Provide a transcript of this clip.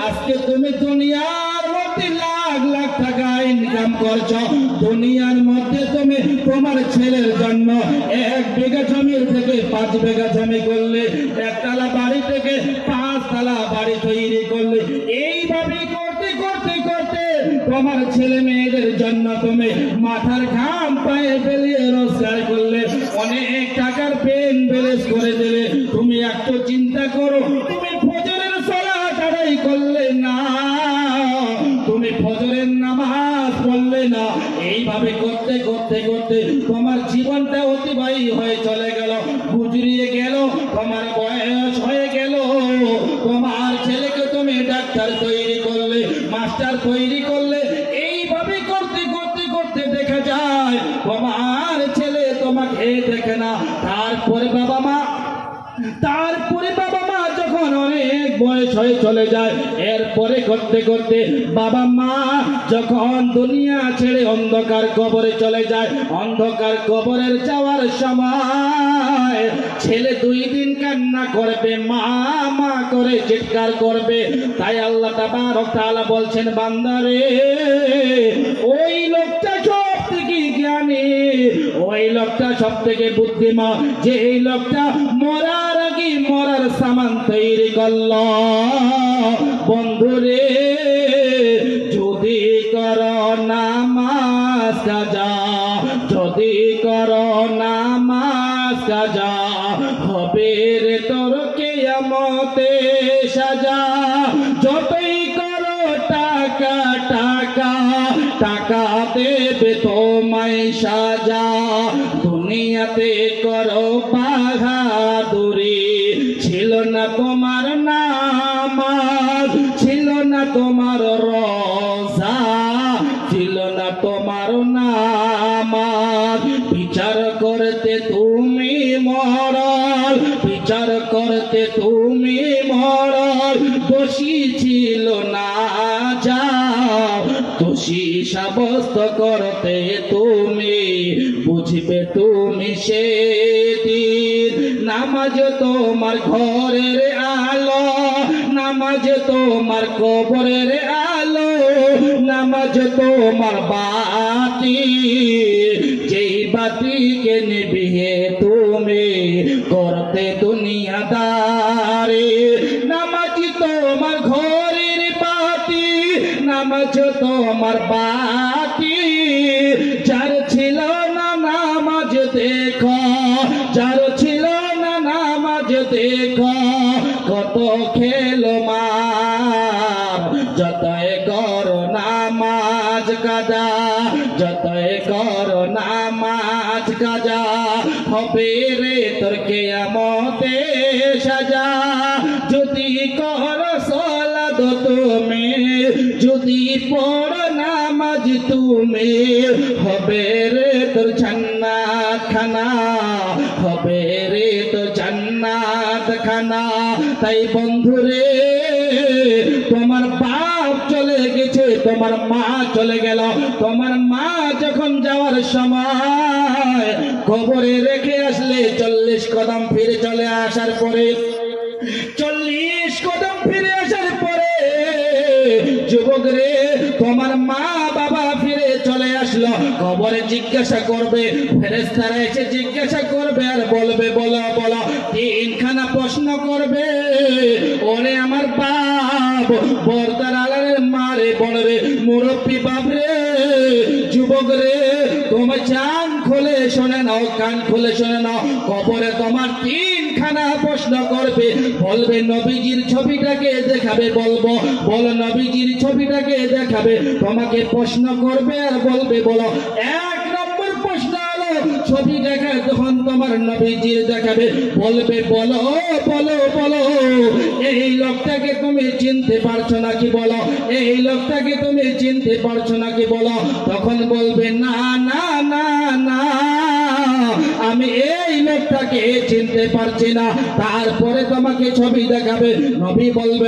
আজকে তুমি দুনিয়ার মধ্যে লাখ লাখ টাকা ইনকাম করছো, দুনিয়ার মধ্যে তুমি তোমার ছেলের জন্য 1 বিঘা জমির থেকে 5 বিঘা জমি করলে, 1 তলা বাড়ি থেকে 5 তলা বাড়ি তৈরি করলে। এইভাবে করতে করতে করতে তোমার ছেলে মেয়েদের জন্য তুমি মাথার ঘাম পায়ে ফেলিয়ে রোজগার করলে, অনেক টাকার পেন ব্যালেন্স করে দিলে। তুমি একটু চিন্তা করো, তুমি ফজরের সালাত আদায় করলে না, তুমি ফজরের নামাজ পড়লে না। এইভাবে করতে করতে করতে তোমার জীবনটা অতিবাহী হয়ে চলে গেল, গুজরিয়ে গেল, তোমার বয়স হয়ে গেল। তোমার ছেলেকে তুমি ডাক্তার তৈরি করলে, মাস্টার তৈরি করলে। এইভাবে করতে করতে করতে দেখা যায় তোমার ছেলে তোমাকে দেখে না। তারপরে বাবা মা যখন অনেক বয়স হয়ে চলে যায়, এরপরে করতে করতে বাবা মা যখন দুনিয়া ছেড়ে অন্ধকার কবরে চলে যায়, অন্ধকার কবরের যাওয়ার সময় ছেলে 2 দিন কান্না করবে, মা মা করে চিৎকার করবে। তাই আল্লাহ তাবারক তাআলা বলছেন, বান্দারে ওই লোকটা সব থেকে জ্ঞানী, ওই লোকটা সব থেকে বুদ্ধিমান, যে এই লোকটা মরার আগে মরার সামান তৈরি করল। বন্ধুরে যদি করো নামাজ কাজা, যদি করো নামাজ কাজা, হবে রে তোর কিয়ামতে সাজা। যতই করো টাকা টাকা, টাকা দেবে তোমায় সাজা। দুনিয়াতে করো বাহাদুরি, ছিল না তোমার নামাজ, ছিল না তোমার রোজা, ছিল না তোমার নামাজ। বিচার করতে তুমি মরল, বিচার করতে তুমি মরল, দোষী ছিল না যাও, দোষী সাব্যস্ত করতে তুমি, বুঝবে তুমি সেদিন। নামাজ তোমার ঘরের আলো, নামাজ তোমার কবরের আলো, নামাজ তোমার বাতি, যেই বাতিকে নিভিয়ে তুমি করতে দুনিয়াদারি। নামাজ তোমার ঘরের বাতি, নামাজ তোমার বাতি। যার ছিল না নামাজ দেখো, যার ছিল না নামাজ দেখো, কত খেলো মার। যতই করো নামাজ কাজা, যতই করো নামাজ কাজা, হবে রে তোর কিয়ামতে সাজা। যদি করো সালাত তুমি, যদি পড়ো নামাজ তুমি, হবে রে তোর জান্নাত খানা, হবে রে তোর জান্নাত খানা। তাই বন্ধুরে তোমার বাপ চলে গেছে, তোমার মা চলে গেল, তোমার মা যখন যাওয়ার সময় কবরে রেখে আসলে 40 কদম ফিরে চলে আসার পরে, 40 কদম ফিরে আসার পরে যুবক রে তোমার মা বাবা ফিরে চলে আসলো, কবরে জিজ্ঞাসা করবে, ফেরেশতারা এসে জিজ্ঞাসা করবে আর বলবে, বলো বলো, 3খানা প্রশ্ন করবে। ওরে আমার বাপ, পর্দার আড়ালের মারে বলবে, মুরব্বী বাপ রে, যুবক রে, তোমার কান খুলে শোনে নাও, কান খুলে শোনে নাও। কবরে তোমার 3খানা প্রশ্ন করবে, বলবে নবীজির ছবিটাকে দেখাবে, বলবো বলো নবীজির ছবিটাকে দেখাবে। তোমাকে প্রশ্ন করবে আর বলবে, বলো 1 নম্বর প্রশ্ন হলো ছবি দেখা, যখন তোমার নবীজির দেখাবে বলবে, বলো বলো বলো এই লোকটাকে তুমি চিনতে পারছো নাকি, বলো এই লোকটাকে তুমি চিনতে পারছো নাকি, বলো। তখন বলবে, না না না না, আমি এই লোকটাকে চিনতে পারছি না। তারপরে তোমাকে ছবি দেখাবে, নবী বলবে,